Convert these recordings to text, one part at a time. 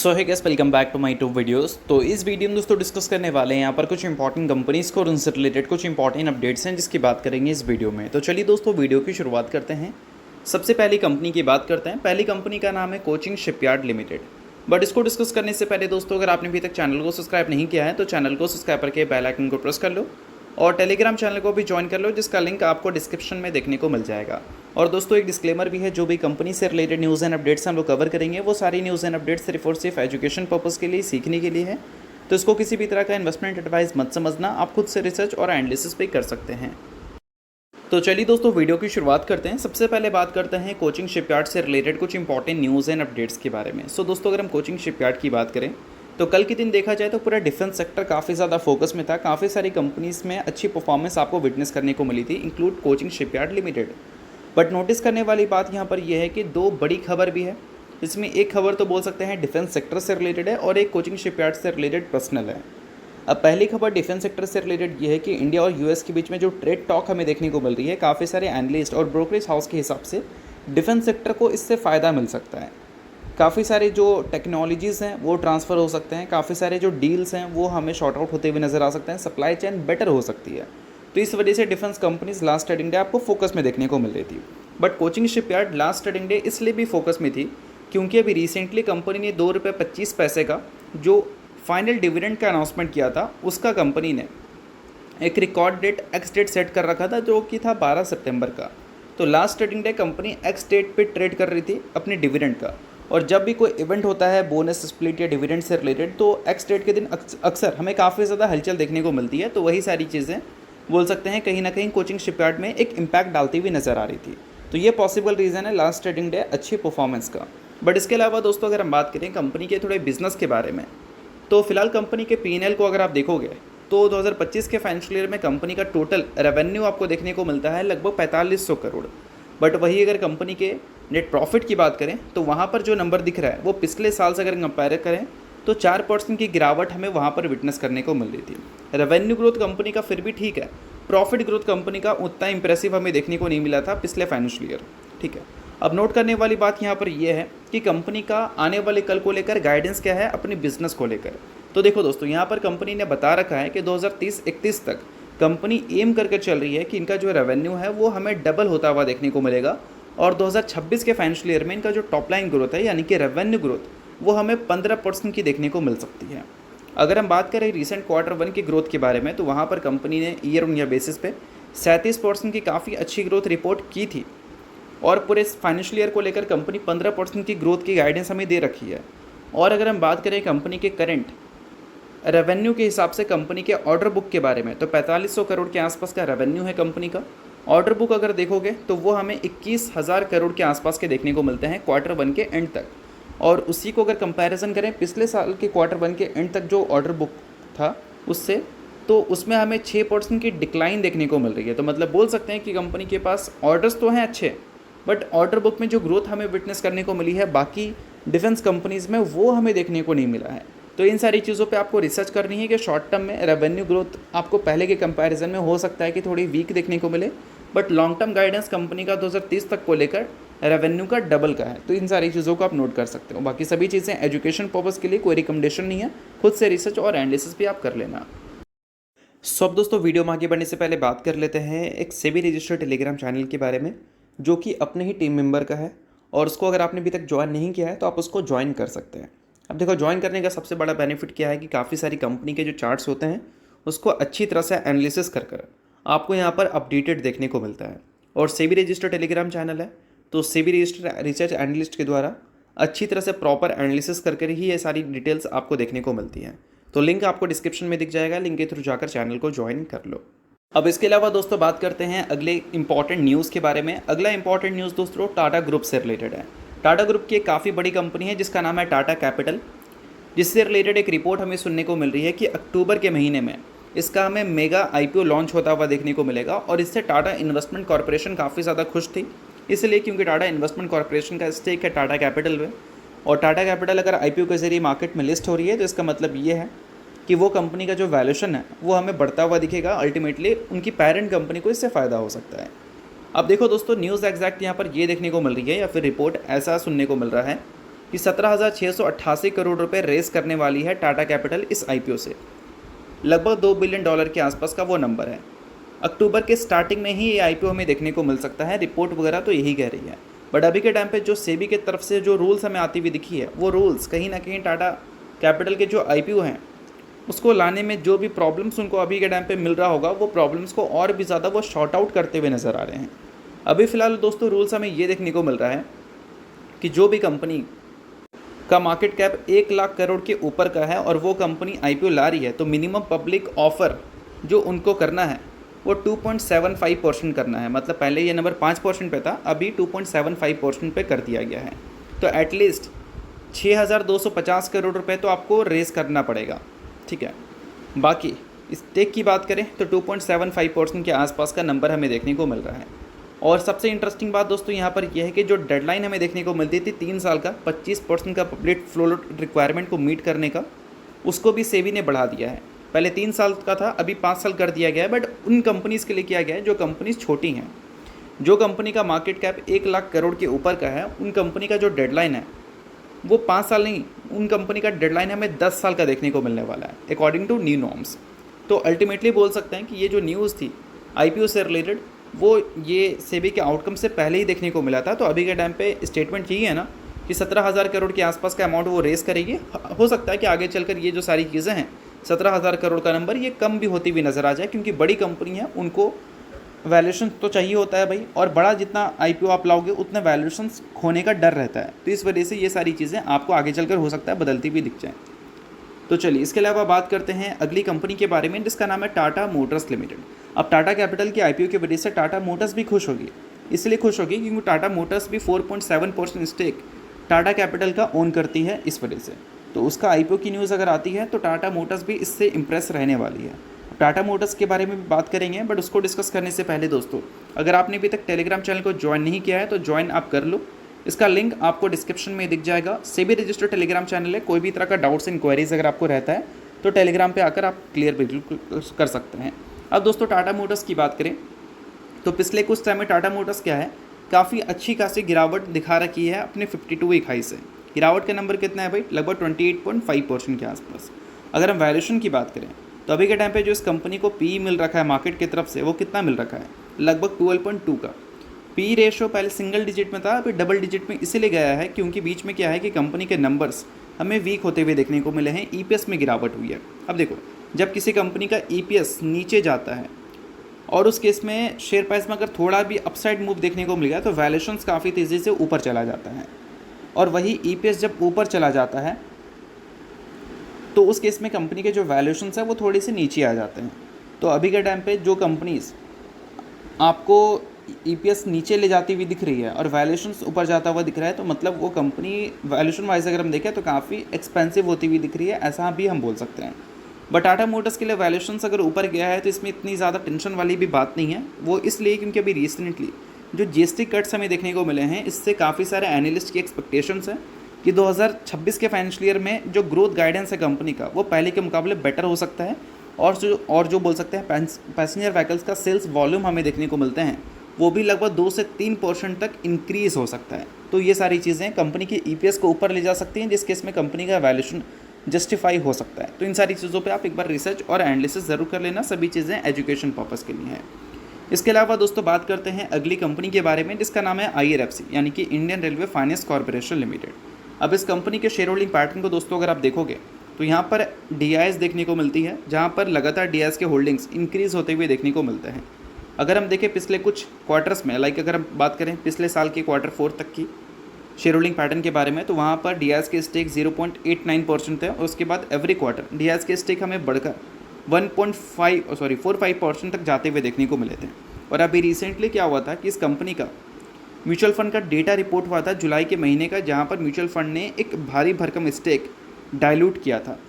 So hi guys, welcome back to my two videos. तो इस video में दोस्तों डिस्कस करने वाले हैं यहाँ पर कुछ इंपॉर्टेंट कंपनीज़ को और उनसे रिलेटेड कुछ इंपॉर्टेंट अपडेट्स हैं जिसकी बात करेंगे इस वीडियो में। तो चलिए दोस्तों वीडियो की शुरुआत करते हैं। सबसे पहली कंपनी की बात करते हैं। पहली कंपनी का नाम है कोचिंग शिपयार्ड लिमिटेड। बट इसको डिस्कस करने से पहले दोस्तों, अगर आपने अभी तक चैनल को सब्सक्राइब नहीं किया है तो चैनल को सब्सक्राइब करके बेल आइकन को प्रेस कर लो और टेलीग्राम चैनल को भी ज्वाइन कर लो, जिसका लिंक आपको डिस्क्रिप्शन में देखने को मिल जाएगा। और दोस्तों एक डिस्क्लेमर भी है, जो भी कंपनी से रिलेटेड न्यूज़ एंड अपडेट्स हम लोग कवर करेंगे वो सारी न्यूज़ एंड अपडेट्स सिर्फ और सिर्फ एजुकेशन पर्पज़ के लिए, सीखने के लिए है। तो इसको किसी भी तरह का इन्वेस्टमेंट एडवाइस मत समझना, आप खुद से रिसर्च और एनालिसिस भी कर सकते हैं। तो चलिए दोस्तों वीडियो की शुरुआत करते हैं। सबसे पहले बात करते हैं कोचिंग शिपयार्ड से रिलेटेड कुछ इंपॉर्टेंट न्यूज़ एंड अपडेट्स के बारे में। सो दोस्तों अगर हम कोचिंग शिपयार्ड की बात करें तो कल के दिन देखा जाए तो पूरा डिफेंस सेक्टर काफ़ी ज़्यादा फोकस में था। काफ़ी सारी कंपनीज़ में अच्छी परफॉर्मेंस आपको विटनेस करने को मिली थी, include coaching shipyard limited. But notice करने वाली बात यहाँ पर यह है कि दो बड़ी खबर भी है। इसमें एक खबर तो बोल सकते हैं डिफेंस सेक्टर से रिलेटेड है और एक कोचिंग शिपयार्ड से रिलेटेड पर्सनल है। अब पहली खबर डिफेंस सेक्टर से रिलेटेड ये है कि इंडिया और यूएस के बीच में जो ट्रेड टॉक हमें देखने को मिल रही है, काफ़ी सारे एनालिस्ट और ब्रोकरेज हाउस के हिसाब से डिफेंस सेक्टर को इससे फ़ायदा मिल सकता है। काफ़ी सारे जो टेक्नोलॉजीज़ हैं वो ट्रांसफ़र हो सकते हैं, काफ़ी सारे जो डील्स हैं वो हमें शॉर्ट आउट होते हुए नज़र आ सकते हैं, सप्लाई चेन बेटर हो सकती है। तो इस वजह से defence companies last trading day आपको फोकस में देखने को मिल रही थी। But coaching shipyard last trading day इसलिए भी फोकस में थी क्योंकि अभी रिसेंटली कंपनी ने ₹2.25 का जो फाइनल डिविडेंड का अनाउंसमेंट किया था, उसका कंपनी ने एक record date ex date set कर रखा था जो कि था 12 सितंबर का। तो last trading day company ex date पे ट्रेड कर रही थी अपने डिविडेंड का। और जब भी कोई इवेंट होता है बोनस स्प्लिट या डिविडेंड से रिलेटेड, तो एक्स डेट के दिन अक्सर हमें काफ़ी ज़्यादा हलचल देखने को मिलती है। तो वही सारी चीज़ें बोल सकते हैं कहीं ना कहीं कोचिंग शिपयार्ड में एक इम्पैक्ट डालती हुई नज़र आ रही थी। तो ये पॉसिबल रीज़न है लास्ट ट्रेडिंग डे अच्छी परफॉर्मेंस का। बट इसके अलावा दोस्तों अगर हम बात करें कंपनी के थोड़े बिजनेस के बारे में, तो फिलहाल कंपनी के P&L को अगर आप देखोगे तो 2025 के फाइनेंशियल ईयर में कंपनी का टोटल रेवेन्यू आपको देखने को मिलता है लगभग 4500 करोड़। बट वही अगर कंपनी के नेट प्रॉफिट की बात करें तो वहाँ पर जो नंबर दिख रहा है वो पिछले साल से अगर कंपेयर करें तो 4% की गिरावट हमें वहाँ पर विटनेस करने को मिल रही थी। रेवेन्यू ग्रोथ कंपनी का फिर भी ठीक है, प्रॉफिट ग्रोथ कंपनी का उतना इंप्रेसिव हमें देखने को नहीं मिला था पिछले फाइनेंशियल ईयर। ठीक है, अब नोट करने वाली बात यहाँ पर यह है कि कंपनी का आने वाले कल को लेकर गाइडेंस क्या है अपनी बिजनेस को लेकर। तो देखो दोस्तों, यहाँ पर कंपनी ने बता रखा है कि 2030-31 तक कंपनी एम करके चल रही है कि इनका जो रेवेन्यू है वो हमें डबल होता हुआ देखने को मिलेगा। और 2026 के फाइनेंशियल ईयर में इनका जो टॉप लाइन ग्रोथ है यानी कि रेवेन्यू ग्रोथ वो हमें 15% की देखने को मिल सकती है। अगर हम बात करें रिसेंट Q1 की ग्रोथ के बारे में, तो वहाँ पर कंपनी ने ईयर ऑन ईयर बेसिस पे 37% की काफ़ी अच्छी ग्रोथ रिपोर्ट की थी। और पूरे फाइनेंशियल ईयर को लेकर कंपनी 15% की ग्रोथ की गाइडेंस हमें दे रखी है। और अगर हम बात करें कंपनी के करंट रेवेन्यू के हिसाब से कंपनी के ऑर्डर बुक के बारे में, तो 4500 करोड़ के आसपास का रेवेन्यू है कंपनी का। ऑर्डर बुक अगर देखोगे तो वो हमें 21,000 करोड़ के आसपास के देखने को मिलते हैं Q1 के एंड तक। और उसी को अगर कंपैरिजन करें पिछले साल के Q1 के एंड तक जो ऑर्डर बुक था उससे, तो उसमें हमें 6% की डिक्लाइन देखने को मिल रही है। तो मतलब बोल सकते हैं कि कंपनी के पास ऑर्डर्स तो हैं अच्छे, बट ऑर्डर बुक में जो ग्रोथ हमें विटनेस करने को मिली है बाकी डिफेंस कंपनीज़ में वो हमें देखने को नहीं मिला है। तो इन सारी चीज़ों पे आपको रिसर्च करनी है कि शॉर्ट टर्म में रेवेन्यू ग्रोथ आपको पहले के कंपैरिजन में हो सकता है कि थोड़ी वीक देखने को मिले, but long term guidance company का 2030 तक को लेकर रेवेन्यू का डबल का है। तो इन सारी चीज़ों को आप नोट कर सकते हो। बाकी सभी चीज़ें एजुकेशन पर्पज़ के लिए, कोई रिकमेंडेशन नहीं है, खुद से रिसर्च और एनालिसिस भी आप कर लेना। सो अब दोस्तों वीडियो में आगे बढ़ने से पहले बात कर लेते हैं एक सेबी रजिस्टर्ड टेलीग्राम चैनल के बारे में, जो कि अपने ही टीम मेंबर का है। और उसको अगर आपने अभी तक ज्वाइन नहीं किया है तो आप उसको ज्वाइन कर सकते हैं। अब देखो, ज्वाइन करने का सबसे बड़ा बेनिफिट क्या है कि काफ़ी सारी कंपनी के जो चार्ट्स होते हैं उसको अच्छी तरह से एनालिसिस कर कर आपको यहाँ पर अपडेटेड देखने को मिलता है। और सेबी रजिस्टर्ड टेलीग्राम चैनल है, तो सेबी रजिस्टर्ड रिसर्च एनालिस्ट के द्वारा अच्छी तरह से प्रॉपर एनालिसिस करके ही ये सारी डिटेल्स आपको देखने को मिलती हैं। तो लिंक आपको डिस्क्रिप्शन में दिख जाएगा, लिंक के थ्रू जाकर चैनल को ज्वाइन कर लो। अब इसके अलावा दोस्तों बात करते हैं अगले इंपॉर्टेंट न्यूज़ के बारे में। अगला इंपॉर्टेंट न्यूज़ दोस्तों टाटा ग्रुप से रिलेटेड है। टाटा ग्रुप की एक काफ़ी बड़ी कंपनी है जिसका नाम है टाटा कैपिटल, जिससे रिलेटेड एक रिपोर्ट हमें सुनने को मिल रही है कि अक्टूबर के महीने में इसका हमें मेगा IPO लॉन्च होता हुआ देखने को मिलेगा। और इससे टाटा इन्वेस्टमेंट कॉर्पोरेशन काफ़ी ज़्यादा खुश थी, इसलिए क्योंकि टाटा इन्वेस्टमेंट कॉर्पोरेशन का स्टेक है टाटा कैपिटल में। और टाटा कैपिटल अगर IPO के जरिए मार्केट में लिस्ट हो रही है तो इसका मतलब ये है कि वो कंपनी का जो वैल्यूएशन है वो हमें बढ़ता हुआ दिखेगा। अल्टीमेटली उनकी पेरेंट कंपनी को इससे फ़ायदा हो सकता है। अब देखो दोस्तों, न्यूज़ एग्जैक्ट यहाँ पर ये देखने को मिल रही है या फिर रिपोर्ट ऐसा सुनने को मिल रहा है कि 17,688 करोड़ रुपए रेस करने वाली है टाटा कैपिटल इस आईपीओ से। लगभग $2 बिलियन के आसपास का वो नंबर है। अक्टूबर के स्टार्टिंग में ही ये आईपीओ हमें देखने को मिल सकता है, रिपोर्ट वगैरह तो यही कह रही है। बट अभी के टाइम पे जो सेबी की तरफ से जो रूल्स हमें आती हुई दिखी है, वो रूल्स कहीं ना कहीं टाटा कैपिटल के जो आईपीओ हैं उसको लाने में जो भी प्रॉब्लम्स उनको अभी के टाइम पे मिल रहा होगा, वो प्रॉब्लम्स को और भी ज़्यादा वो शॉर्ट आउट करते हुए नज़र आ रहे हैं। अभी फ़िलहाल दोस्तों रूल्स हमें ये देखने को मिल रहा है कि जो भी कंपनी का मार्केट कैप 1 लाख करोड़ के ऊपर का है और वो कंपनी आईपीओ ला रही है, तो मिनिमम पब्लिक ऑफ़र जो उनको करना है वो 2.75% करना है। मतलब पहले ये नंबर 5% पे था, अभी 2.75% पे कर दिया गया है। तो एटलीस्ट 6,250 करोड़ रुपए तो आपको रेस करना पड़ेगा, ठीक है। बाकी स्टेक की बात करें तो 2.75% के आसपास का नंबर हमें देखने को मिल रहा है। और सबसे इंटरेस्टिंग बात दोस्तों यहाँ पर यह है कि जो डेडलाइन हमें देखने को मिलती थी 3 साल का 25% का पब्लिक फ्लोट रिक्वायरमेंट को मीट करने का, उसको भी सेबी ने बढ़ा दिया है। पहले 3 साल का था, अभी 5 साल कर दिया गया है। बट उन कंपनीज़ के लिए किया गया है जो कंपनीज़ छोटी हैं, जो कंपनी का मार्केट कैप 1 लाख करोड़ के ऊपर का है, उन कंपनी का जो डेडलाइन है वो 5 साल नहीं, उन कंपनी का डेडलाइन हमें 10 साल का देखने को मिलने वाला है अकॉर्डिंग टू न्यू नॉर्म्स। तो अल्टीमेटली बोल सकते हैं कि ये जो न्यूज़ थी आईपीओ से रिलेटेड, वो ये सेबी के आउटकम से पहले ही देखने को मिला था। तो अभी के टाइम पे स्टेटमेंट यही है ना कि 17,000 करोड़ के आसपास का अमाउंट वो रेस करेगी। हो सकता है कि आगे चलकर ये जो सारी चीज़ें हैं 17,000 करोड़ का नंबर ये कम भी होती हुई नज़र आ जाए, क्योंकि बड़ी कंपनी है, उनको वैल्यूएशन तो चाहिए होता है भाई, और बड़ा जितना आईपीओ आप लाओगे उतना वैल्यूएशन खोने का डर रहता है। तो इस वजह से ये सारी चीज़ें आपको आगे चलकर हो सकता है बदलती भी दिख जाए। तो चलिए इसके अलावा बात करते हैं अगली कंपनी के बारे में, जिसका नाम है टाटा मोटर्स लिमिटेड। अब टाटा कैपिटल के आईपीओ की वजह से टाटा मोटर्स भी खुश होगी, इसलिए खुश होगी क्योंकि टाटा मोटर्स भी 4.7% स्टेक टाटा कैपिटल का ओन करती है इस वजह से। तो उसका आईपीओ की न्यूज़ अगर आती है तो टाटा मोटर्स भी इससे इंप्रेस रहने वाली है। टाटा मोटर्स के बारे में भी बात करेंगे, बट उसको डिस्कस करने से पहले दोस्तों, अगर आपने अभी तक टेलीग्राम चैनल को ज्वाइन नहीं किया है तो ज्वाइन आप कर लो। इसका लिंक आपको डिस्क्रिप्शन में दिख जाएगा। सेबी रजिस्टर्ड टेलीग्राम चैनल है, कोई भी तरह का डाउट्स इंक्वायरीज अगर आपको रहता है तो टेलीग्राम पे आकर आप क्लियर बिल्कुल कर सकते हैं। अब दोस्तों टाटा मोटर्स की बात करें तो पिछले कुछ टाइम में टाटा मोटर्स क्या है, काफ़ी अच्छी खासी गिरावट दिखा रखी है अपने 52 वीक हाई से। गिरावट का नंबर कितना है भाई, लगभग 28.5% के आसपास। अगर हम वैल्यूएशन की बात करें तो अभी के टाइम पे जो इस कंपनी को पी मिल रखा है मार्केट की तरफ से, वो कितना मिल रखा है, लगभग 12.2 का। पी रेशो पहले सिंगल डिजिट में था, अभी डबल डिजिट में इसीलिए गया है क्योंकि बीच में क्या है कि कंपनी के नंबर्स हमें वीक होते हुए देखने को मिले हैं, ईपीएस में गिरावट हुई है। अब देखो, जब किसी कंपनी का ईपीएस नीचे जाता है और उस केस में शेयर प्राइस में अगर थोड़ा भी अपसाइड मूव देखने को मिल गया तो वैल्यूएशंस काफ़ी तेज़ी से ऊपर चला जाता है, और वही ईपीएस जब ऊपर चला जाता है तो उस केस में कंपनी के जो वैल्यूएशंस है वो थोड़ी सी नीचे आ जाते हैं। तो अभी के टाइम पे जो कंपनीज़ आपको ईपीएस नीचे ले जाती हुई दिख रही है और वैल्यूएशंस ऊपर जाता हुआ दिख रहा है, तो मतलब वो कंपनी वैल्यूएशन वाइज अगर हम देखें तो काफ़ी एक्सपेंसिव होती हुई दिख रही है, ऐसा भी हम बोल सकते हैं। बट टाटा मोटर्स के लिए वैल्यूएशंस अगर ऊपर गया है तो इसमें इतनी ज़्यादा टेंशन वाली भी बात नहीं है। वो इसलिए क्योंकि अभी रिसेंटली जो जीएसटी कट्स हमें देखने को मिले हैं, इससे काफ़ी सारे एनालिस्ट की एक्सपेक्टेशंस हैं कि 2026 के फाइनेंशियल ईयर में जो ग्रोथ गाइडेंस है कंपनी का वो पहले के मुकाबले बेटर हो सकता है, और जो बोल सकते हैं पैसेंजर व्हीकल्स का सेल्स वॉल्यूम हमें देखने को मिलते हैं वो भी लगभग 2 से 3% तक इंक्रीज़ हो सकता है। तो ये सारी चीज़ें कंपनी के ईपीएस को ऊपर ले जा सकती हैं, जिस केस में कंपनी का वैल्यूएशन जस्टिफाई हो सकता है। तो इन सारी चीज़ों पे आप एक बार रिसर्च और एनालिसिस ज़रूर कर लेना, सभी चीज़ें एजुकेशन पर्पज़ के लिए हैं। इसके अलावा दोस्तों बात करते हैं अगली कंपनी के बारे में, जिसका नाम है IRFC यानी कि Indian railway finance corporation limited. अब इस कंपनी के शेयर होल्डिंग पैटर्न को दोस्तों अगर आप देखोगे तो यहाँ पर DIS देखने को मिलती है, जहाँ पर लगातार DIS के होल्डिंग्स इंक्रीज़ होते हुए देखने को मिलते हैं। अगर हम देखें पिछले कुछ क्वार्टर्स में, अगर हम बात करें पिछले साल के क्वार्टर 4 तक की शेयर होल्डिंग पैटर्न के बारे में, तो वहाँ पर DIS के स्टेक 0.89% थे, और उसके बाद एवरी क्वार्टर DIS के स्टेक हमें बढ़कर 45% तक जाते हुए देखने को मिले थे। और अभी रिसेंटली क्या हुआ था कि इस कंपनी का म्यूचुअल फंड का डेटा रिपोर्ट हुआ था जुलाई के महीने का, जहाँ पर म्यूचुअल फंड ने एक भारी भरकम स्टेक डाइल्यूट किया था।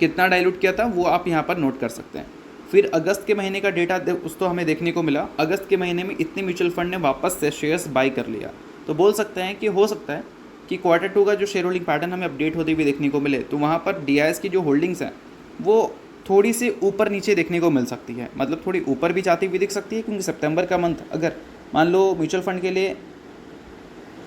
कितना डाइल्यूट किया था वो आप यहाँ पर नोट कर सकते हैं। फिर अगस्त के महीने का डेटा तो हमें देखने को मिला, अगस्त के महीने में इतने म्यूचुअल फंड ने वापस से शेयर्स बाई कर लिया। तो बोल सकते हैं कि हो सकता है कि क्वार्टर 2 का जो शेयर होल्डिंग पैटर्न हमें अपडेट होते हुए देखने को मिले, तो वहाँ पर DIS की जो होल्डिंग्स हैं वो थोड़ी सी ऊपर नीचे देखने को मिल सकती है, मतलब थोड़ी ऊपर भी जाती हुई दिख सकती है, क्योंकि सितंबर का मंथ अगर मान लो म्यूचुअल फंड के लिए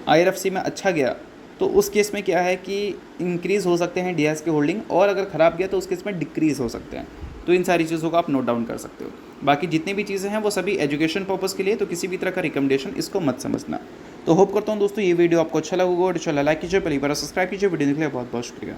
IRFC में अच्छा गया तो उस केस में क्या है कि इंक्रीज़ हो सकते हैं डीआरएस की होल्डिंग, और अगर ख़राब गया तो उस केस में डिक्रीज़ हो सकते हैं। तो इन सारी चीज़ों को आप नोट डाउन कर सकते हो। बाकी जितनी भी चीज़ें हैं वो सभी एजुकेशन पर्पज़ के लिए, तो किसी भी तरह का रिकमेंडेशन इसको मत समझना। तो होप करता हूँ दोस्तों ये वीडियो आपको अच्छा लगा होगा, और अच्छा लाइक कीजिए, पहली बार सब्सक्राइब कीजिए। वीडियो देखने के लिए बहुत बहुत शुक्रिया।